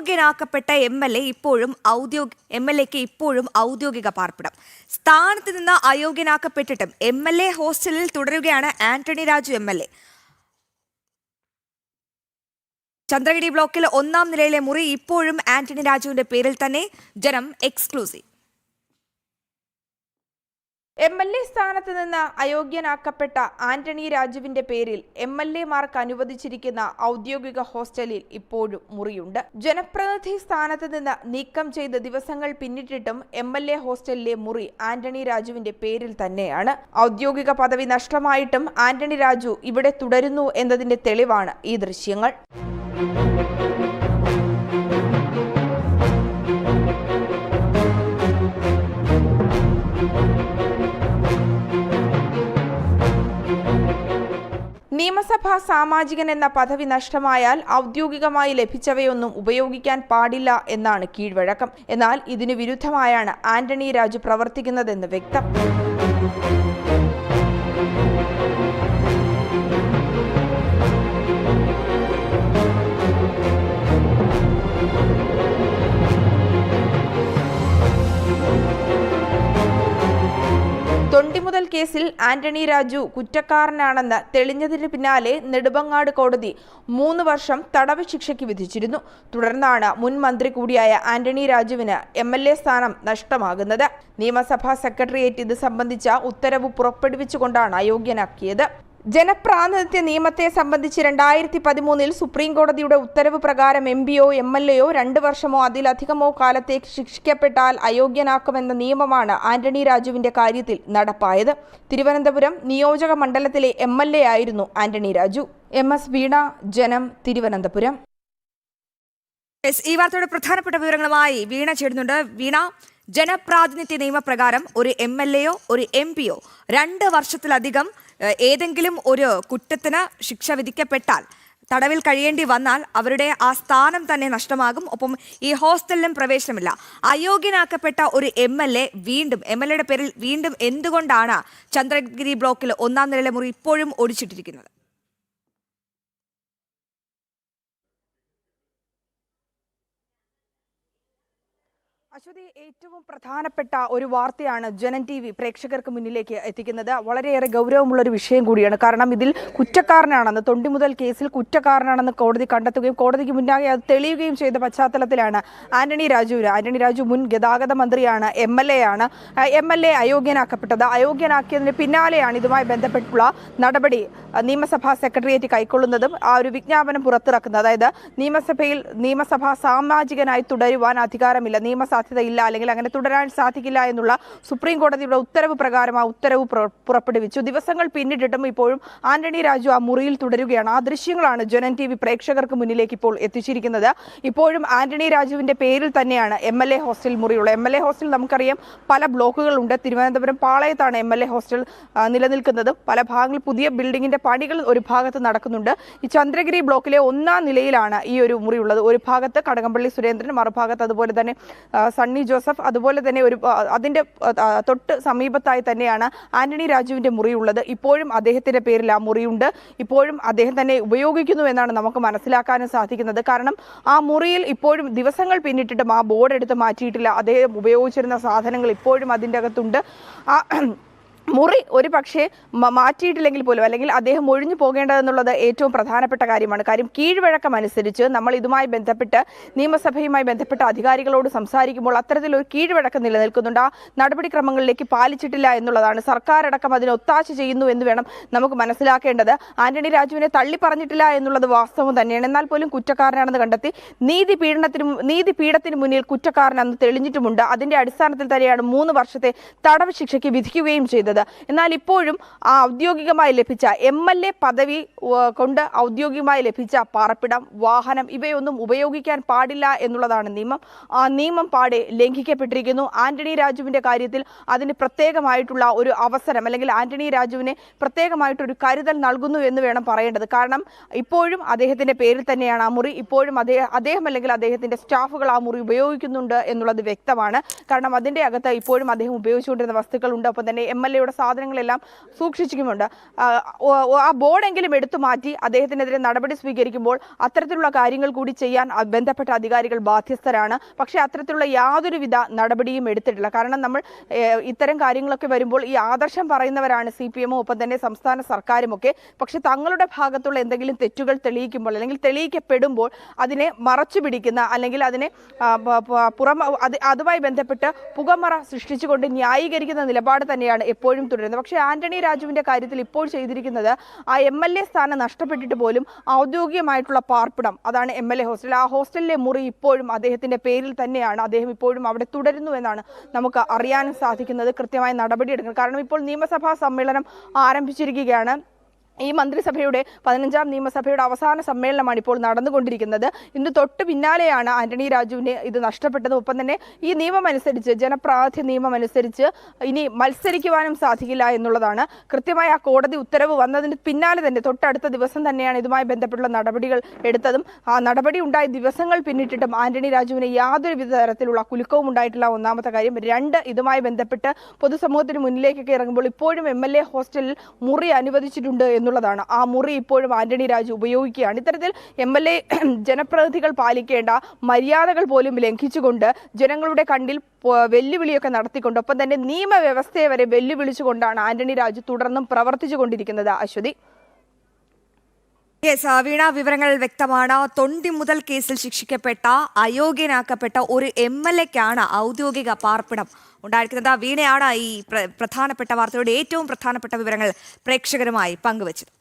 അയോഗ്യനാക്കപ്പെട്ട M L എക്ക് ഇപ്പോഴും ഔദ്യോഗിക പാർപ്പിടം. സ്ഥാനത്ത് നിന്ന് അയോഗ്യനാക്കപ്പെട്ടിട്ടും MLA ഹോസ്റ്റലിൽ തുടരുകയാണ് ആന്റണി രാജു MLA. ചന്ദ്രഗിരി ബ്ലോക്കിൽ 1-ാം നിലയിലെ മുറി ഇപ്പോഴും ആന്റണി രാജുവിന്റെ പേരിൽ തന്നെ. ജനം എക്സ്ക്ലൂസീവ്. MLA സ്ഥാനത്ത് നിന്ന് അയോഗ്യനാക്കപ്പെട്ട ആന്റണി രാജുവിന്റെ പേരിൽ MLA മാർക്ക് അനുവദിച്ചിരിക്കുന്ന ഔദ്യോഗിക ഹോസ്റ്റലിൽ ഇപ്പോഴും മുറിയുണ്ട്. ജനപ്രതിനിധി സ്ഥാനത്ത് നിന്ന് നീക്കം ചെയ്ത് ദിവസങ്ങൾ പിന്നിട്ടിട്ടും MLA ഹോസ്റ്റലിലെ മുറി ആന്റണി രാജുവിന്റെ പേരിൽ തന്നെയാണ്. ഔദ്യോഗിക പദവി നഷ്ടമായിട്ടും ആന്റണി രാജു ഇവിടെ തുടരുന്നു എന്നതിന്റെ തെളിവാണ് ഈ ദൃശ്യങ്ങൾ. നിയമസഭാ സാമാജികൻ എന്ന പദവി നഷ്ടമായാൽ ഔദ്യോഗികമായി ലഭിച്ചവയൊന്നും ഉപയോഗിക്കാൻ പാടില്ല എന്നാണ് കീഴ്വഴക്കം. എന്നാൽ ഇതിനു വിരുദ്ധമായാണ് ആന്റണി രാജു പ്രവർത്തിക്കുന്നതെന്ന് വ്യക്തം. തൊണ്ടിമുതൽ കേസിൽ ആന്റണി രാജു കുറ്റക്കാരനാണെന്ന് തെളിഞ്ഞതിന് പിന്നാലെ നെടുമങ്ങാട് കോടതി 3 വർഷം തടവ് ശിക്ഷയ്ക്ക് വിധിച്ചിരുന്നു. തുടർന്നാണ് മുൻ മന്ത്രി കൂടിയായ ആന്റണി രാജുവിന് MLA സ്ഥാനം നഷ്ടമാകുന്നത്. നിയമസഭാ സെക്രട്ടേറിയറ്റ് ഇത് സംബന്ധിച്ച ഉത്തരവ് പുറപ്പെടുവിച്ചുകൊണ്ടാണ് അയോഗ്യനാക്കിയത്. ജനപ്രാതിനിധ്യ നിയമത്തെ സംബന്ധിച്ച് 2013 സുപ്രീം കോടതിയുടെ ഉത്തരവ് പ്രകാരം MPയോ MLAയോ 2 വർഷമോ അതിലധികമോ കാലത്തേക്ക് ശിക്ഷിക്കപ്പെട്ടാൽ അയോഗ്യനാക്കുമെന്ന നിയമമാണ് ആന്റണി രാജുവിന്റെ കാര്യത്തിൽ നടപ്പായത്. തിരുവനന്തപുരം നിയോജക മണ്ഡലത്തിലെ MLA ആയിരുന്നു ആന്റണി രാജു. MS വീണ, ജനം, തിരുവനന്തപുരം. ഈ വാർത്തയുടെ പ്രധാനപ്പെട്ട വിവരങ്ങളുമായി വീണ ചേരുന്നുണ്ട്. വീണ, ജനപ്രാതിനിധ്യ നിയമപ്രകാരം ഒരു MLAയോ ഒരു MPയോ 2 വർഷത്തിലധികം ഏതെങ്കിലും ഒരു കുറ്റത്തിന് ശിക്ഷ വിധിക്കപ്പെട്ടാൽ, തടവിൽ കഴിയേണ്ടി വന്നാൽ അവരുടെ ആ സ്ഥാനം തന്നെ നഷ്ടമാകും. ഒപ്പം ഈ ഹോസ്റ്റലിലും പ്രവേശനമില്ല. അയോഗ്യനാക്കപ്പെട്ട ഒരു MLAയുടെ പേരിൽ വീണ്ടും എന്തുകൊണ്ടാണ് ചന്ദ്രഗിരി ബ്ലോക്കിൽ 1-ാം നിലയിലെ മുറി ഇപ്പോഴും ഒടിച്ചിട്ടിരിക്കുന്നത്? അശ്വതി, ഏറ്റവും പ്രധാനപ്പെട്ട ഒരു വാർത്തയാണ് ജനൻ TV പ്രേക്ഷകർക്ക് മുന്നിലേക്ക് എത്തിക്കുന്നത്. വളരെയേറെ ഗൗരവമുള്ളൊരു വിഷയം കൂടിയാണ്. കാരണം ഇതിൽ കുറ്റക്കാരനാണെന്ന്, തൊണ്ടിമുതൽ കേസിൽ കുറ്റക്കാരനാണെന്ന് കോടതി കണ്ടെത്തുകയും കോടതിക്ക് മുന്നാകെ അത് തെളിയുകയും ചെയ്ത പശ്ചാത്തലത്തിലാണ് ആന്റണി രാജു മുൻ ഗതാഗത മന്ത്രിയാണ്, MLA ആണ്. MLA അയോഗ്യനാക്കപ്പെട്ടത്. അയോഗ്യനാക്കിയതിന് പിന്നാലെയാണ് ഇതുമായി ബന്ധപ്പെട്ടുള്ള നടപടി നിയമസഭാ സെക്രട്ടേറിയറ്റ് കൈക്കൊള്ളുന്നതും ആ ഒരു വിജ്ഞാപനം പുറത്തിറക്കുന്നത്. അതായത് നിയമസഭാ സാമാജികനായി തുടരുവാൻ അധികാരമില്ല, സാധ്യതയില്ല, അല്ലെങ്കിൽ അങ്ങനെ തുടരാൻ സാധിക്കില്ല എന്നുള്ള സുപ്രീം കോടതിയുടെ ഉത്തരവ് പ്രകാരം ആ ഉത്തരവ് പുറപ്പെടുവിച്ചു. ദിവസങ്ങൾ പിന്നിട്ടിട്ടും ഇപ്പോഴും ആന്റണി രാജു ആ മുറിയിൽ തുടരുകയാണ്. ആ ദൃശ്യങ്ങളാണ് ജനൻ TV പ്രേക്ഷകർക്ക് മുന്നിലേക്ക് ഇപ്പോൾ എത്തിച്ചിരിക്കുന്നത്. ഇപ്പോഴും ആന്റണി രാജുവിന്റെ പേരിൽ തന്നെയാണ് MLA ഹോസ്റ്റൽ മുറിയുള്ളത്. MLA ഹോസ്റ്റൽ നമുക്കറിയാം പല ബ്ലോക്കുകളുണ്ട്. തിരുവനന്തപുരം പാളയത്താണ് MLA ഹോസ്റ്റൽ നിലനിൽക്കുന്നത്. പല ഭാഗങ്ങളിൽ പുതിയ ബിൽഡിങ്ങിന്റെ പണികൾ ഒരു ഭാഗത്ത് നടക്കുന്നുണ്ട്. ഈ ചന്ദ്രഗിരി ബ്ലോക്കിലെ 1-ാം നിലയിലാണ് ഈ ഒരു മുറിയുള്ളത്. ഒരു ഭാഗത്ത് കടകംപള്ളി സുരേന്ദ്രൻ, മറുഭാഗത്ത് അതുപോലെ തന്നെ സണ്ണി ജോസഫ്, അതുപോലെ തന്നെ അതിന്റെ തൊട്ട് സമീപത്തായി തന്നെയാണ് ആന്റണി രാജുവിന്റെ മുറിയുള്ളത്. ഇപ്പോഴും അദ്ദേഹത്തിന്റെ പേരിൽ ആ മുറിയുണ്ട്. ഇപ്പോഴും അദ്ദേഹം തന്നെ ഉപയോഗിക്കുന്നു എന്നാണ് നമുക്ക് മനസ്സിലാക്കാനും സാധിക്കുന്നത്. കാരണം ആ മുറിയിൽ ഇപ്പോഴും ദിവസങ്ങൾ പിന്നിട്ടിട്ടും ആ ബോർഡ് എടുത്ത് മാറ്റിയിട്ടില്ല. അദ്ദേഹം ഉപയോഗിച്ചിരുന്ന സാധനങ്ങൾ ഇപ്പോഴും അതിൻ്റെ അകത്തുണ്ട്. മുറി ഒരു പക്ഷേ മാറ്റിയിട്ടില്ലെങ്കിൽ പോലും, അല്ലെങ്കിൽ അദ്ദേഹം ഒഴിഞ്ഞു പോകേണ്ടതെന്നുള്ളത് ഏറ്റവും പ്രധാനപ്പെട്ട കാര്യമാണ്. കാര്യം കീഴ്വഴക്കം അനുസരിച്ച് നമ്മൾ ഇതുമായി ബന്ധപ്പെട്ട് നിയമസഭയുമായി ബന്ധപ്പെട്ട അധികാരികളോട് സംസാരിക്കുമ്പോൾ അത്തരത്തിലൊരു കീഴ്വഴക്കം നിലനിൽക്കുന്നുണ്ട്. ആ നടപടിക്രമങ്ങളിലേക്ക് പാലിച്ചിട്ടില്ല എന്നുള്ളതാണ്. സർക്കാരടക്കം അതിന് ഒത്താശ ചെയ്യുന്നു എന്ന് വേണം നമുക്ക് മനസ്സിലാക്കേണ്ടത്. ആന്റണി രാജുവിനെ തള്ളി പറഞ്ഞിട്ടില്ല എന്നുള്ളത് വാസ്തവം തന്നെയാണ്. എന്നാൽ പോലും കുറ്റക്കാരനാണെന്ന് കണ്ടെത്തി നീതിപീഠത്തിന് മുന്നിൽ കുറ്റക്കാരനെന്ന് തെളിഞ്ഞിട്ടുമുണ്ട്. അതിന്റെ അടിസ്ഥാനത്തിൽ തന്നെയാണ് 3 വർഷത്തെ തടവ് ശിക്ഷയ്ക്ക് വിധിക്കുകയും ചെയ്തത്. എന്നാൽ ഇപ്പോഴും ഔദ്യോഗികമായി ലഭിച്ച MLA പദവി കൊണ്ട് ഔദ്യോഗികമായി ലഭിച്ച പാർപ്പിടം, വാഹനം ഇവയൊന്നും ഉപയോഗിക്കാൻ പാടില്ല എന്നുള്ളതാണ് നിയമം. ആ നിയമം പാടെ ലംഘിക്കപ്പെട്ടിരിക്കുന്നു. ആന്റണി രാജുവിന്റെ കാര്യത്തിൽ അതിന് പ്രത്യേകമായിട്ടുള്ള ഒരു അവസരം, അല്ലെങ്കിൽ ആന്റണി രാജുവിനെ പ്രത്യേകമായിട്ടൊരു കരുതൽ നൽകുന്നു എന്ന് വേണം പറയേണ്ടത്. കാരണം ഇപ്പോഴും അദ്ദേഹത്തിന്റെ പേരിൽ തന്നെയാണ് ആ മുറി. ഇപ്പോഴും അദ്ദേഹം അല്ലെങ്കിൽ അദ്ദേഹത്തിന്റെ സ്റ്റാഫുകൾ ആ മുറി ഉപയോഗിക്കുന്നുണ്ട് എന്നുള്ളത് വ്യക്തമാണ്. കാരണം അതിന്റെ അകത്ത് ഇപ്പോഴും അദ്ദേഹം ഉപയോഗിച്ചുകൊണ്ടിരുന്ന വസ്തുക്കളുണ്ട്. ഒപ്പം തന്നെ MLA ഉൾപ്പെടെയുള്ള സാധനങ്ങളെല്ലാം സൂക്ഷിച്ചിട്ടുമുണ്ട്. ആ ബോർഡെങ്കിലും എടുത്തു മാറ്റി അദ്ദേഹത്തിനെതിരെ നടപടി സ്വീകരിക്കുമ്പോൾ അത്തരത്തിലുള്ള കാര്യങ്ങൾ കൂടി ചെയ്യാൻ ബന്ധപ്പെട്ട അധികാരികൾ ബാധ്യസ്ഥരാണ്. പക്ഷേ അത്തരത്തിലുള്ള യാതൊരുവിധ നടപടിയും എടുത്തിട്ടില്ല. കാരണം നമ്മൾ ഇത്തരം കാര്യങ്ങളൊക്കെ വരുമ്പോൾ ഈ ആദർശം പറയുന്നവരാണ് CPM ഒപ്പം തന്നെ സംസ്ഥാന സർക്കാരുമൊക്കെ. പക്ഷെ തങ്ങളുടെ ഭാഗത്തുള്ള എന്തെങ്കിലും തെറ്റുകൾ തെളിയിക്കുമ്പോൾ അല്ലെങ്കിൽ തെളിയിക്കപ്പെടുമ്പോൾ അതിനെ മറച്ചു പിടിക്കുന്ന അല്ലെങ്കിൽ അതിനെ അതുമായി ബന്ധപ്പെട്ട് പുകമറ സൃഷ്ടിച്ചുകൊണ്ട് ന്യായീകരിക്കുന്ന നിലപാട് തന്നെയാണ് എപ്പോഴും തുടരുന്നത്. പക്ഷേ ആന്റണി രാജുവിന്റെ കാര്യത്തിൽ ഇപ്പോൾ ചെയ്തിരിക്കുന്നത് ആ MLA സ്ഥാനം നഷ്ടപ്പെട്ടിട്ട് പോലും ഔദ്യോഗികമായിട്ടുള്ള പാർപ്പിടം, അതാണ് MLA ഹോസ്റ്റൽ. ആ ഹോസ്റ്റലിലെ മുറി ഇപ്പോഴും അദ്ദേഹത്തിന്റെ പേരിൽ തന്നെയാണ്. അദ്ദേഹം ഇപ്പോഴും അവിടെ തുടരുന്നു എന്നാണ് നമുക്ക് അറിയാനും സാധിക്കുന്നത്. കൃത്യമായ നടപടിയെടുക്കണം. കാരണം ഇപ്പോൾ നിയമസഭാ സമ്മേളനം ആരംഭിച്ചിരിക്കുകയാണ്. ഈ മന്ത്രിസഭയുടെ 15ാം നിയമസഭയുടെ അവസാന സമ്മേളനമാണ് ഇപ്പോൾ നടന്നുകൊണ്ടിരിക്കുന്നത്. ഇന്ന് തൊട്ട് പിന്നാലെയാണ് ആന്റണി രാജുവിന് ഇത് നഷ്ടപ്പെട്ടത്. ഒപ്പം തന്നെ ഈ നിയമം അനുസരിച്ച്, ജനപ്രാതിനിധ്യ നിയമം അനുസരിച്ച് ഇനി മത്സരിക്കുവാനും സാധിക്കില്ല എന്നുള്ളതാണ്. കൃത്യമായ ആ കോടതി ഉത്തരവ് വന്നതിന് പിന്നാലെ തന്നെ തൊട്ടടുത്ത ദിവസം തന്നെയാണ് ഇതുമായി ബന്ധപ്പെട്ടുള്ള നടപടികൾ എടുത്തതും. ആ നടപടി ഉണ്ടായ ദിവസങ്ങൾ പിന്നിട്ടിട്ടും ആന്റണി രാജുവിന് യാതൊരു തരത്തിലുള്ള കുലുക്കവും ഉണ്ടായിട്ടില്ല. ഒന്നാമത്തെ കാര്യം. 2, ഇതുമായി ബന്ധപ്പെട്ട് പൊതുസമൂഹത്തിന് മുന്നിലേക്കൊക്കെ ഇറങ്ങുമ്പോൾ ഇപ്പോഴും MLA ഹോസ്റ്റലിൽ മുറി അനുവദിച്ചിട്ടുണ്ട് എന്നുള്ളതാണ്. ആ മുറി ഇപ്പോഴും ആന്റണി രാജു ഉപയോഗിക്കുകയാണ്. ഇത്തരത്തിൽ MLA ജനപ്രതിനിധികൾ പാലിക്കേണ്ട മര്യാദകൾ പോലും ലംഘിച്ചുകൊണ്ട് ജനങ്ങളുടെ കണ്ണിൽ വെല്ലുവിളിയൊക്കെ നടത്തിക്കൊണ്ട് ഒപ്പം തന്നെ നിയമവ്യവസ്ഥയെ വരെ വെല്ലുവിളിച്ചുകൊണ്ടാണ് ആന്റണി രാജു തുടർന്നും പ്രവർത്തിച്ചു കൊണ്ടിരിക്കുന്നത്. അശ്വതി. വീണ, വിവരങ്ങൾ വ്യക്തമാണ്. തൊണ്ടി മുതൽ കേസിൽ ശിക്ഷിക്കപ്പെട്ട അയോഗ്യനാക്കപ്പെട്ട ഒരു MLAക്കാണ് ഔദ്യോഗിക പാർപ്പിടം ഉണ്ടായിരിക്കുന്നത്. വീണയാണ് ഈ പ്രധാനപ്പെട്ട വാർത്തയുടെ ഏറ്റവും പ്രധാനപ്പെട്ട വിവരങ്ങൾ പ്രേക്ഷകരുമായി പങ്കുവച്ചത്.